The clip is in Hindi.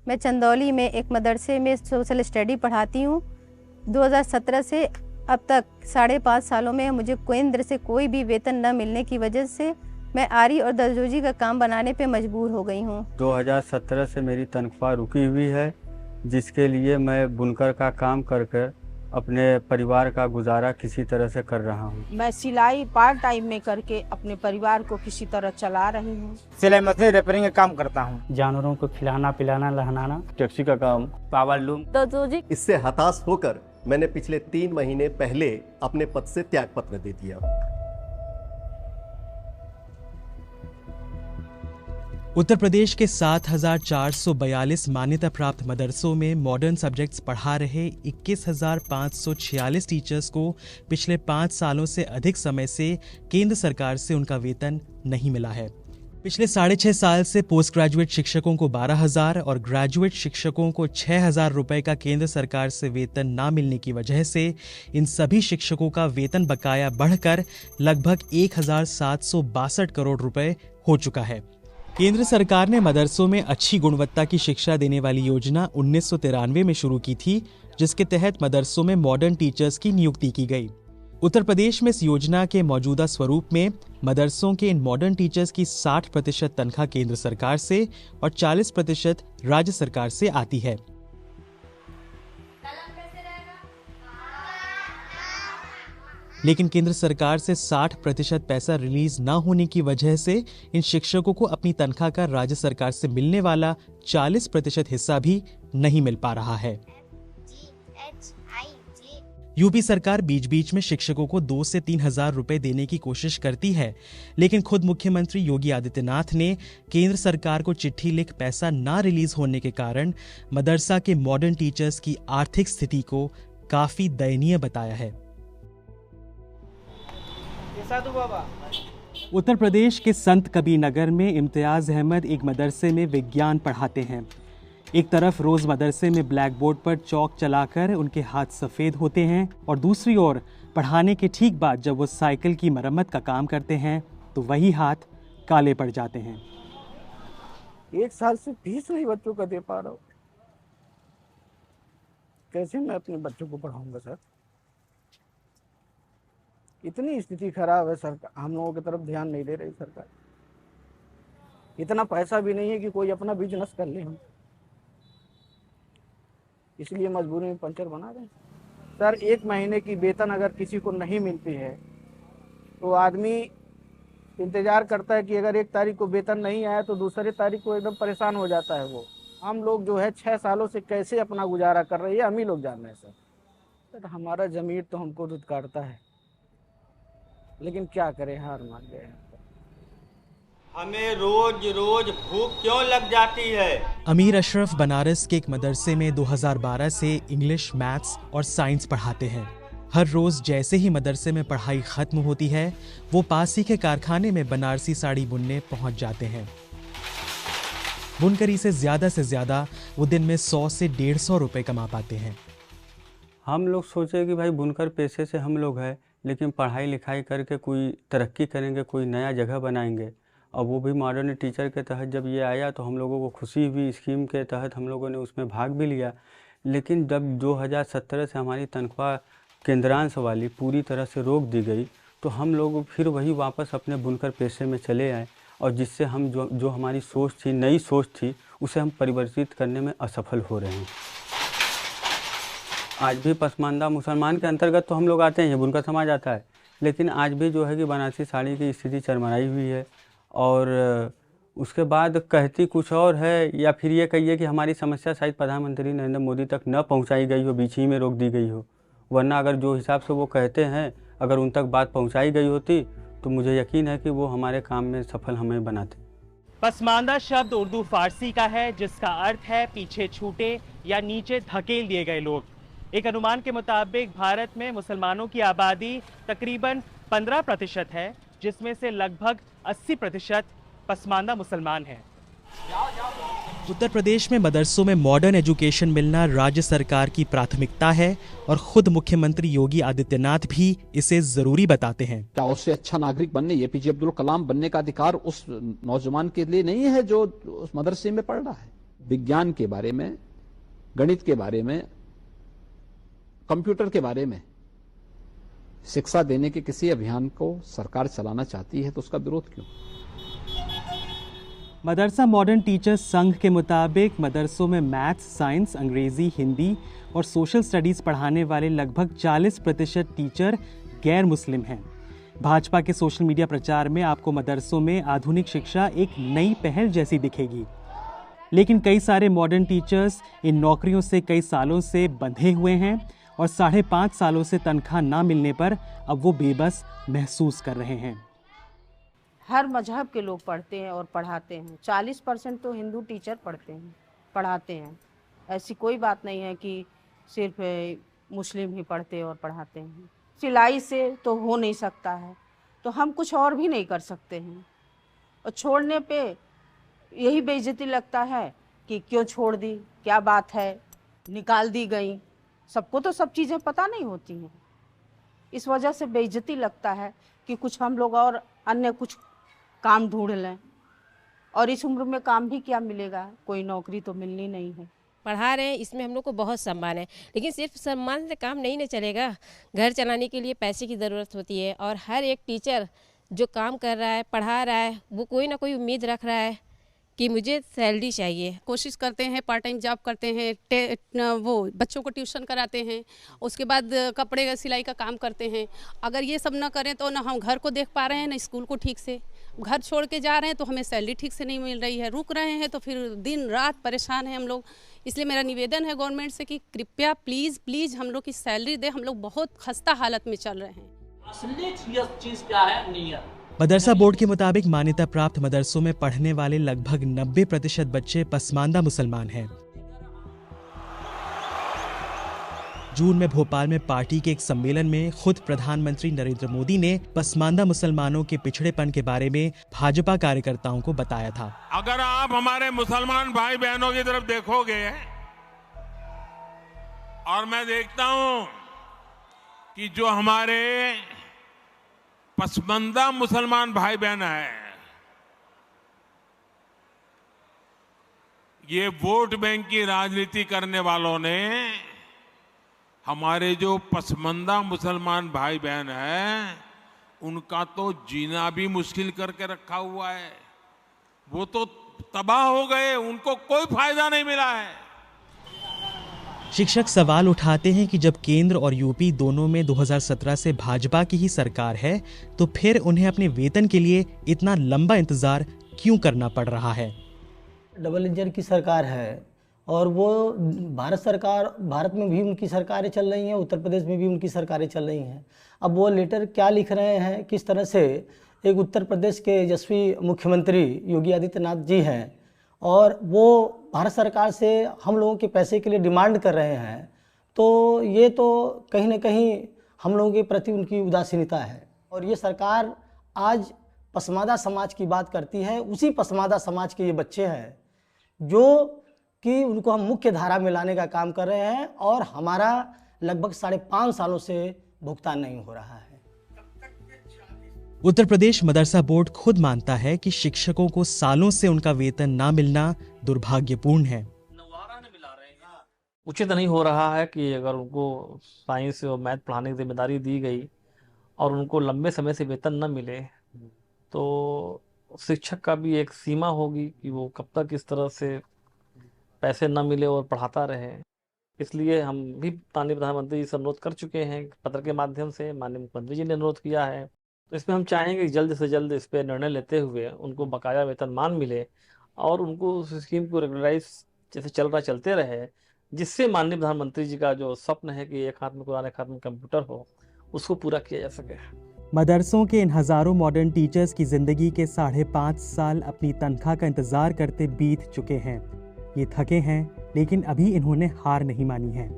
मैं चंदौली में एक मदरसे में सोशल स्टडी पढ़ाती हूँ। 2017 से अब तक 5.5 सालों में मुझे केंद्र से कोई भी वेतन न मिलने की वजह से मैं आरी और दर्जोजी का काम बनाने पे मजबूर हो गई हूँ। 2017 से मेरी तनख्वाह रुकी हुई है, जिसके लिए मैं बुनकर का काम करके अपने परिवार का गुजारा किसी तरह से कर रहा हूँ। मैं सिलाई पार्ट टाइम में करके अपने परिवार को किसी तरह चला रही हूँ। सिलाई मशीन रिपेयरिंग का काम करता हूँ। जानवरों को खिलाना पिलाना नहलाना, टैक्सी का काम, पावर लूम, दर्जोजी। इससे हताश होकर मैंने पिछले 3 महीने पहले अपने पद से त्यागपत्र दे दिया। उत्तर प्रदेश के 7,442 मान्यता प्राप्त मदरसों में मॉडर्न सब्जेक्ट्स पढ़ा रहे 21,546 टीचर्स को पिछले 5 सालों से अधिक समय से केंद्र सरकार से उनका वेतन नहीं मिला है। पिछले 6.5 साल से पोस्ट ग्रेजुएट शिक्षकों को 12,000 और ग्रेजुएट शिक्षकों को 6,000 रुपए का केंद्र सरकार से वेतन ना मिलने की वजह से इन सभी शिक्षकों का वेतन बकाया बढ़कर लगभग 1,762 करोड़ रुपए हो चुका है। केंद्र सरकार ने मदरसों में अच्छी गुणवत्ता की शिक्षा देने वाली योजना 1993 में शुरू की थी, जिसके तहत मदरसों में मॉडर्न टीचर्स की नियुक्ति की गई। उत्तर प्रदेश में इस योजना के मौजूदा स्वरूप में मदरसों के इन मॉडर्न टीचर्स की 60% तनख्वाह केंद्र सरकार से और 40% राज्य सरकार से आती है। लेकिन केंद्र सरकार से 60% पैसा रिलीज न होने की वजह से इन शिक्षकों को अपनी तनख्वाह का राज्य सरकार से मिलने वाला 40% हिस्सा भी नहीं मिल पा रहा है। यूपी सरकार बीच बीच में शिक्षकों को 2 से 3 हजार रुपए देने की कोशिश करती है, लेकिन खुद मुख्यमंत्री योगी आदित्यनाथ ने केंद्र सरकार को चिट्ठी लिख पैसा ना रिलीज होने के कारण मदरसा के मॉडर्न टीचर्स की आर्थिक स्थिति को काफी दयनीय बताया है। उत्तर प्रदेश के संत कबीर नगर में इम्तियाज अहमद एक मदरसे में विज्ञान पढ़ाते हैं। एक तरफ रोज मदरसे में ब्लैक बोर्ड पर चौक चलाकर उनके हाथ सफ़ेद होते हैं और दूसरी ओर पढ़ाने के ठीक बाद जब वो साइकिल की मरम्मत का काम करते हैं तो वही हाथ काले पड़ जाते हैं। 1 साल से फीस नहीं बच्चों का दे पा रहा हूँ, कैसे मैं अपने बच्चों को पढ़ाऊंगा सर? इतनी स्थिति खराब है सरकार, हम लोगों की तरफ ध्यान नहीं दे रही सरकार। इतना पैसा भी नहीं है कि कोई अपना बिजनेस कर ले हम, इसलिए मजबूरी में पंचर बना रहे हैं सर। 1 महीने की वेतन अगर किसी को नहीं मिलती है तो आदमी इंतजार करता है कि अगर 1 तारीख को वेतन नहीं आया तो दूसरी तारीख को एकदम परेशान हो जाता है वो। हम लोग जो है 6 सालों से कैसे अपना गुजारा कर रहे हैं हम ही लोग जान रहे हैं सर। हमारा ज़मीर तो हमको दुत्कारता है, लेकिन क्या करें, हार मान गए हैं। हमें रोज रोज भूख क्यों लग जाती है? अमीर अशरफ बनारस के एक मदरसे में 2012 से इंग्लिश, मैथ्स और साइंस पढ़ाते हैं। हर रोज जैसे ही मदरसे में पढ़ाई खत्म होती है वो पास ही के कारखाने में बनारसी साड़ी बुनने पहुंच जाते हैं। बुनकरी से ज्यादा वो दिन में 100 से 150 रुपए कमा पाते हैं। हम लोग सोचे कि भाई बुनकर पेशे से हम लोग हैं, लेकिन पढ़ाई लिखाई करके कोई तरक्की करेंगे, कोई नया जगह बनाएंगे। और वो भी मॉडर्न टीचर के तहत जब ये आया तो हम लोगों को खुशी हुई, स्कीम के तहत हम लोगों ने उसमें भाग भी लिया। लेकिन जब 2017 से हमारी तनख्वाह केंद्रांश वाली पूरी तरह से रोक दी गई तो हम लोग फिर वही वापस अपने बुनकर पेशे में चले आए, और जिससे हम जो हमारी सोच थी, नई सोच थी, उसे हम परिवर्तित करने में असफल हो रहे हैं। आज भी पसमानदा मुसलमान के अंतर्गत तो हम लोग आते हैं, बुनकर समाज आता है, लेकिन आज भी जो है कि बनारसी साड़ी की स्थिति चरमराई हुई है। और उसके बाद कहती कुछ और है, या फिर ये कहिए कि हमारी समस्या शायद प्रधानमंत्री नरेंद्र मोदी तक न पहुंचाई गई हो, बीच ही में रोक दी गई हो। वरना अगर जो हिसाब से वो कहते हैं अगर उन तक बात पहुंचाई गई होती तो मुझे यकीन है कि वो हमारे काम में सफल हमें बनाते। पसमानदा शब्द उर्दू फारसी का है, जिसका अर्थ है पीछे छूटे या नीचे धकेल दिए गए लोग। एक अनुमान के मुताबिक भारत में मुसलमानों की आबादी तकरीबन 15% है, जिसमें से लगभग 80% पसमानदा मुसलमान हैं। उत्तर प्रदेश में मदरसों में मॉडर्न एजुकेशन मिलना राज्य सरकार की प्राथमिकता है और खुद मुख्यमंत्री योगी आदित्यनाथ भी इसे जरूरी बताते हैं। क्या उससे अच्छा नागरिक बनने, एपीजे अब्दुल कलाम बनने का अधिकार उस नौजवान के लिए नहीं है जो उस मदरसे में पढ़ रहा है? विज्ञान के बारे में, गणित के बारे में, कंप्यूटर के बारे में शिक्षा देने के किसी अभियान को सरकार चलाना चाहती है तो उसका विरोध क्यों? मदरसा मॉडर्न टीचर्स संघ के मुताबिक मदरसों में मैथ्स, साइंस, अंग्रेजी, हिंदी और सोशल स्टडीज़ पढ़ाने वाले लगभग 40% टीचर गैर मुस्लिम हैं। भाजपा के सोशल मीडिया प्रचार में आपको मदरसों में आधुनिक शिक्षा एक नई पहल जैसी दिखेगी, लेकिन कई सारे मॉडर्न टीचर्स इन नौकरियों से कई सालों से बंधे हुए हैं और 5.5 सालों से तनख्वाह ना मिलने पर अब वो बेबस महसूस कर रहे हैं। हर मजहब के लोग पढ़ते हैं और पढ़ाते हैं। 40% तो हिंदू टीचर पढ़ते हैं, पढ़ाते हैं। ऐसी कोई बात नहीं है कि सिर्फ मुस्लिम ही पढ़ते और पढ़ाते हैं। सिलाई से तो हो नहीं सकता है, तो हम कुछ और भी नहीं कर सकते हैं। और छोड़ने पे यही बेइज्जती लगता है कि क्यों छोड़ दी, क्या बात है, निकाल दी गई। सबको तो सब चीज़ें पता नहीं होती हैं, इस वजह से बेइज्जती लगता है कि कुछ हम लोग और अन्य कुछ काम ढूंढ लें। और इस उम्र में काम भी क्या मिलेगा, कोई नौकरी तो मिलनी नहीं है। पढ़ा रहे हैं, इसमें हम लोग को बहुत सम्मान है, लेकिन सिर्फ सम्मान से काम नहीं चलेगा। घर चलाने के लिए पैसे की ज़रूरत होती है और हर एक टीचर जो काम कर रहा है, पढ़ा रहा है, वो कोई ना कोई उम्मीद रख रहा है कि मुझे सैलरी चाहिए। कोशिश करते हैं, पार्ट टाइम जॉब करते हैं, वो बच्चों को ट्यूशन कराते हैं, उसके बाद कपड़े का सिलाई का काम करते हैं। अगर ये सब ना करें तो ना हम घर को देख पा रहे हैं, ना स्कूल को ठीक से। घर छोड़ के जा रहे हैं तो हमें सैलरी ठीक से नहीं मिल रही है, रुक रहे हैं तो फिर दिन रात परेशान हैं हम लोग। इसलिए मेरा निवेदन है गवर्नमेंट से कि कृपया प्लीज़ हम लोग की सैलरी दे। हम लोग बहुत खस्ता हालत में चल रहे हैं। असली चीज़ क्या है? नीयत। मदरसा बोर्ड के मुताबिक मान्यता प्राप्त मदरसों में पढ़ने वाले लगभग 90% बच्चे पसमानदा मुसलमान हैं। जून में भोपाल में पार्टी के एक सम्मेलन में खुद प्रधानमंत्री नरेंद्र मोदी ने पसमानदा मुसलमानों के पिछड़ेपन के बारे में भाजपा कार्यकर्ताओं को बताया था। अगर आप हमारे मुसलमान भाई बहनों की तरफ देखोगे और मैं देखता हूं कि जो हमारे पसमानदा मुसलमान भाई बहन है, ये वोट बैंक की राजनीति करने वालों ने हमारे जो पसमानदा मुसलमान भाई बहन हैं उनका तो जीना भी मुश्किल करके रखा हुआ है। वो तो तबाह हो गए, उनको कोई फायदा नहीं मिला है। शिक्षक सवाल उठाते हैं कि जब केंद्र और यूपी दोनों में 2017 से भाजपा की ही सरकार है तो फिर उन्हें अपने वेतन के लिए इतना लंबा इंतजार क्यों करना पड़ रहा है। डबल इंजन की सरकार है और वो भारत में भी उनकी सरकारें चल रही हैं, उत्तर प्रदेश में भी उनकी सरकारें चल रही हैं। अब वो लेटर क्या लिख रहे हैं, किस तरह से एक उत्तर प्रदेश के यशस्वी मुख्यमंत्री योगी आदित्यनाथ जी हैं और वो भारत सरकार से हम लोगों के पैसे के लिए डिमांड कर रहे हैं, तो ये तो कहीं ना कहीं हम लोगों के प्रति उनकी उदासीनता है। और ये सरकार आज पसमानदा समाज की बात करती है, उसी पसमानदा समाज के ये बच्चे हैं जो कि उनको हम मुख्य धारा में लाने का काम कर रहे हैं और हमारा लगभग 5.5 सालों से भुगतान नहीं हो रहा है। उत्तर प्रदेश मदरसा बोर्ड खुद मानता है कि शिक्षकों को सालों से उनका वेतन ना मिलना दुर्भाग्यपूर्ण है। उचित नहीं हो रहा है कि अगर उनको साइंस और मैथ पढ़ाने की जिम्मेदारी दी गई और उनको लंबे समय से वेतन न मिले तो शिक्षक का भी एक सीमा होगी कि वो कब तक इस तरह से पैसे न मिले और पढ़ाता रहे। इसलिए हम भी माननीय प्रधानमंत्री जी से अनुरोध कर चुके हैं, पत्र के माध्यम से माननीय मुख्यमंत्री जी ने अनुरोध किया है। तो इसमें हम चाहेंगे कि जल्द से जल्द इस पर निर्णय लेते हुए उनको बकाया वेतनमान मिले और उनको उस स्कीम को रेगुलराइज जैसे चल रहा चलते रहे, जिससे माननीय प्रधानमंत्री जी का जो स्वप्न है कि एक हाथ में कुरान एक हाथ में कंप्यूटर हो, उसको पूरा किया जा सके। मदरसों के इन हज़ारों मॉडर्न टीचर्स की ज़िंदगी के 5.5 साल अपनी तनख्वाह का इंतज़ार करते बीत चुके हैं। ये थके हैं, लेकिन अभी इन्होंने हार नहीं मानी है।